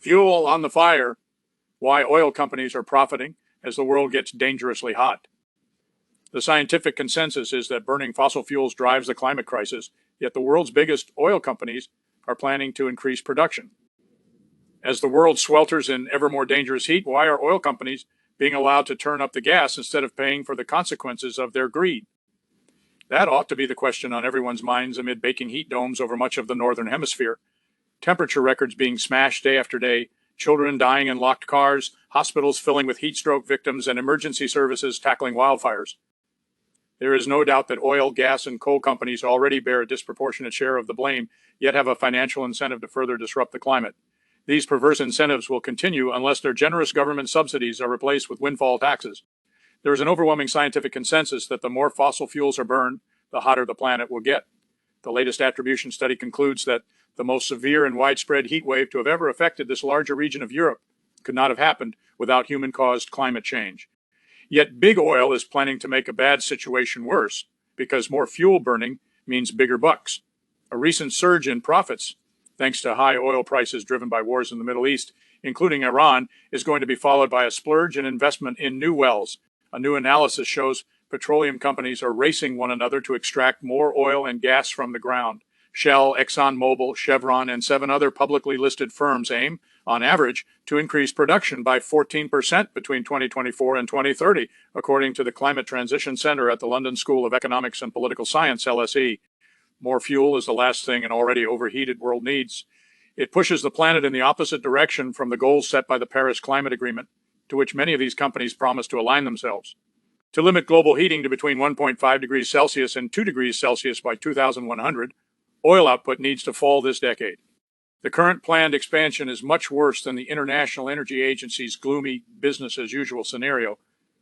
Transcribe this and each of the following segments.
Fuel on the fire, why oil companies are profiting as the world gets dangerously hot. The scientific consensus is that burning fossil fuels drives the climate crisis, yet the world's biggest oil companies are planning to increase production. As the world swelters in ever more dangerous heat, why are oil companies being allowed to turn up the gas instead of paying for the consequences of their greed? That ought to be the question on everyone's minds amid baking heat domes over much of the northern hemisphere, temperature records being smashed day after day, children dying in locked cars, hospitals filling with heat stroke victims, and emergency services tackling wildfires. There is no doubt that oil, gas, and coal companies already bear a disproportionate share of the blame, yet have a financial incentive to further disrupt the climate. These perverse incentives will continue unless their generous government subsidies are replaced with windfall taxes. There is an overwhelming scientific consensus that the more fossil fuels are burned, the hotter the planet will get. The latest attribution study concludes that the most severe and widespread heat wave to have ever affected this larger region of Europe could not have happened without human-caused climate change. Yet big oil is planning to make a bad situation worse because more fuel burning means bigger bucks. A recent surge in profits, thanks to high oil prices driven by wars in the Middle East, including Iran, is going to be followed by a splurge in investment in new wells. A new analysis shows petroleum companies are racing one another to extract more oil and gas from the ground. Shell, ExxonMobil, Chevron, and 7 other publicly listed firms aim, on average, to increase production by 14% between 2024 and 2030, according to the Climate Transition Center at the London School of Economics and Political Science, LSE. More fuel is the last thing an already overheated world needs. It pushes the planet in the opposite direction from the goals set by the Paris Climate Agreement, to which many of these companies promise to align themselves. To limit global heating to between 1.5 degrees Celsius and 2 degrees Celsius by 2100, oil output needs to fall this decade. The current planned expansion is much worse than the International Energy Agency's gloomy business-as-usual scenario,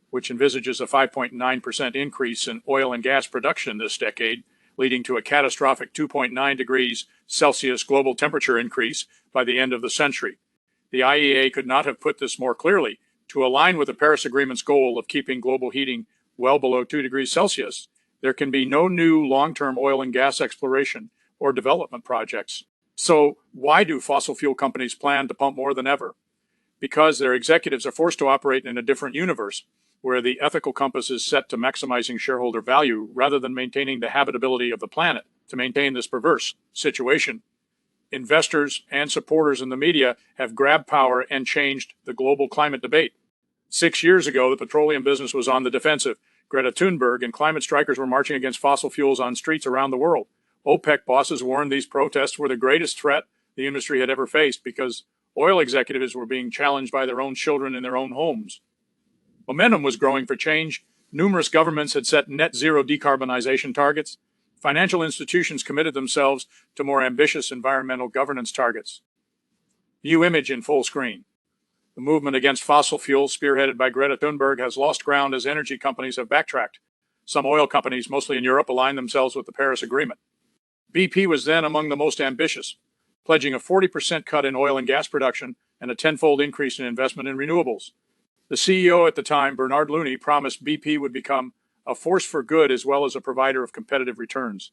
which envisages a 5.9% increase in oil and gas production this decade, leading to a catastrophic 2.9 degrees Celsius global temperature increase by the end of the century. The IEA could not have put this more clearly. To align with the Paris Agreement's goal of keeping global heating well below 2 degrees Celsius, there can be no new long-term oil and gas exploration or development projects. So why do fossil fuel companies plan to pump more than ever? Because their executives are forced to operate in a different universe, where the ethical compass is set to maximizing shareholder value rather than maintaining the habitability of the planet. To maintain this perverse situation, investors and supporters in the media have grabbed power and changed the global climate debate. 6 years ago, the petroleum business was on the defensive. Greta Thunberg and climate strikers were marching against fossil fuels on streets around the world. OPEC bosses warned these protests were the greatest threat the industry had ever faced because oil executives were being challenged by their own children in their own homes. Momentum was growing for change. Numerous governments had set net zero decarbonization targets. Financial institutions committed themselves to more ambitious environmental governance targets. View image in full screen. The movement against fossil fuels, spearheaded by Greta Thunberg, has lost ground as energy companies have backtracked. Some oil companies, mostly in Europe, aligned themselves with the Paris Agreement. BP was then among the most ambitious, pledging a 40% cut in oil and gas production and a tenfold increase in investment in renewables. The CEO at the time, Bernard Looney, promised BP would become a force for good as well as a provider of competitive returns.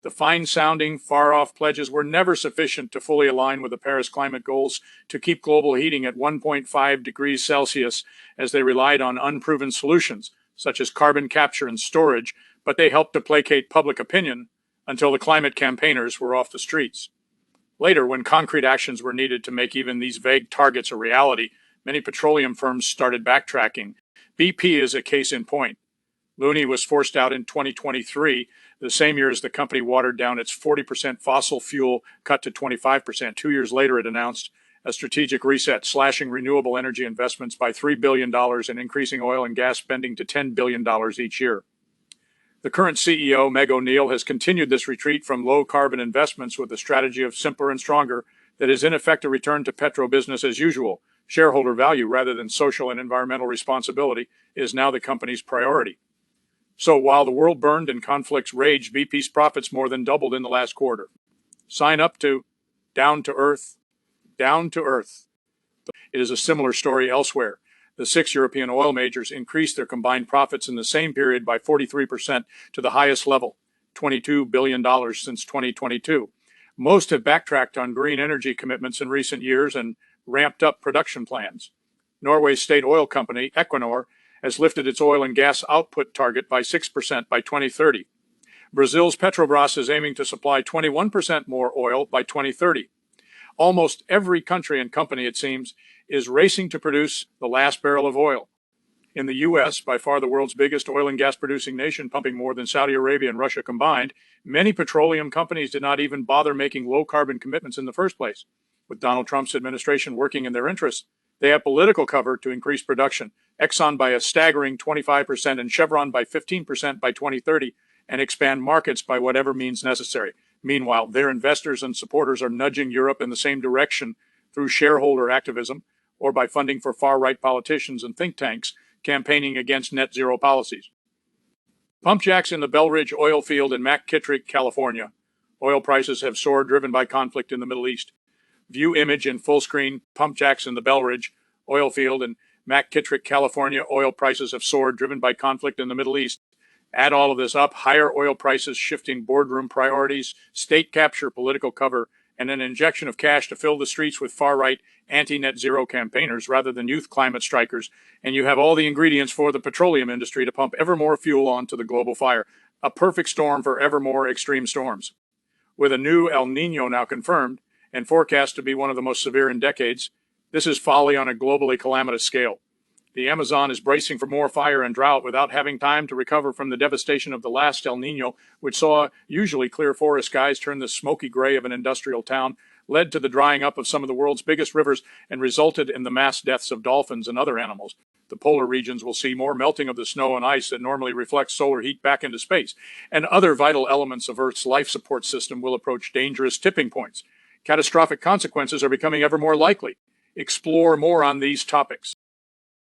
The fine-sounding, far-off pledges were never sufficient to fully align with the Paris climate goals to keep global heating at 1.5 degrees Celsius, as they relied on unproven solutions, such as carbon capture and storage, but they helped to placate public opinion until the climate campaigners were off the streets. Later, when concrete actions were needed to make even these vague targets a reality, many petroleum firms started backtracking. BP is a case in point. Looney was forced out in 2023, the same year as the company watered down its 40% fossil fuel cut to 25%. 2 years later, it announced a strategic reset, slashing renewable energy investments by $3 billion and increasing oil and gas spending to $10 billion each year. The current CEO, Meg O'Neill, has continued this retreat from low-carbon investments with a strategy of simpler and stronger that is in effect a return to petro business as usual. Shareholder value rather than social and environmental responsibility is now the company's priority. So while the world burned and conflicts raged, BP's profits more than doubled in the last quarter. Sign up to Down to Earth. Down to Earth. It is a similar story elsewhere. The 6 European oil majors increased their combined profits in the same period by 43% to the highest level, $22 billion since 2022. Most have backtracked on green energy commitments in recent years, and ramped up production plans. Norway's state oil company, Equinor, has lifted its oil and gas output target by 6% by 2030. Brazil's Petrobras is aiming to supply 21% more oil by 2030. Almost every country and company, it seems, is racing to produce the last barrel of oil. In the U.S., by far the world's biggest oil and gas producing nation, pumping more than Saudi Arabia and Russia combined, many petroleum companies did not even bother making low carbon commitments in the first place. With Donald Trump's administration working in their interests, they have political cover to increase production, Exxon by a staggering 25% and Chevron by 15% by 2030, and expand markets by whatever means necessary. Meanwhile, their investors and supporters are nudging Europe in the same direction through shareholder activism or by funding for far-right politicians and think tanks campaigning against net zero policies. Pump jacks in the Belridge oil field in McKittrick, California. Oil prices have soared, driven by conflict in the Middle East. View image in full screen. Pump jacks in the Belridge oil field in McKittrick, California. Oil prices have soared, driven by conflict in the Middle East. Add all of this up: higher oil prices, shifting boardroom priorities, state capture, political cover, and an injection of cash to fill the streets with far-right anti-net zero campaigners rather than youth climate strikers. And you have all the ingredients for the petroleum industry to pump ever more fuel onto the global fire. A perfect storm for ever more extreme storms. With a new El Nino now confirmed and forecast to be one of the most severe in decades, this is folly on a globally calamitous scale. The Amazon is bracing for more fire and drought without having time to recover from the devastation of the last El Nino, which saw usually clear forest skies turn the smoky gray of an industrial town, led to the drying up of some of the world's biggest rivers, and resulted in the mass deaths of dolphins and other animals. The polar regions will see more melting of the snow and ice that normally reflects solar heat back into space, and other vital elements of Earth's life support system will approach dangerous tipping points. Catastrophic consequences are becoming ever more likely. Explore more on these topics.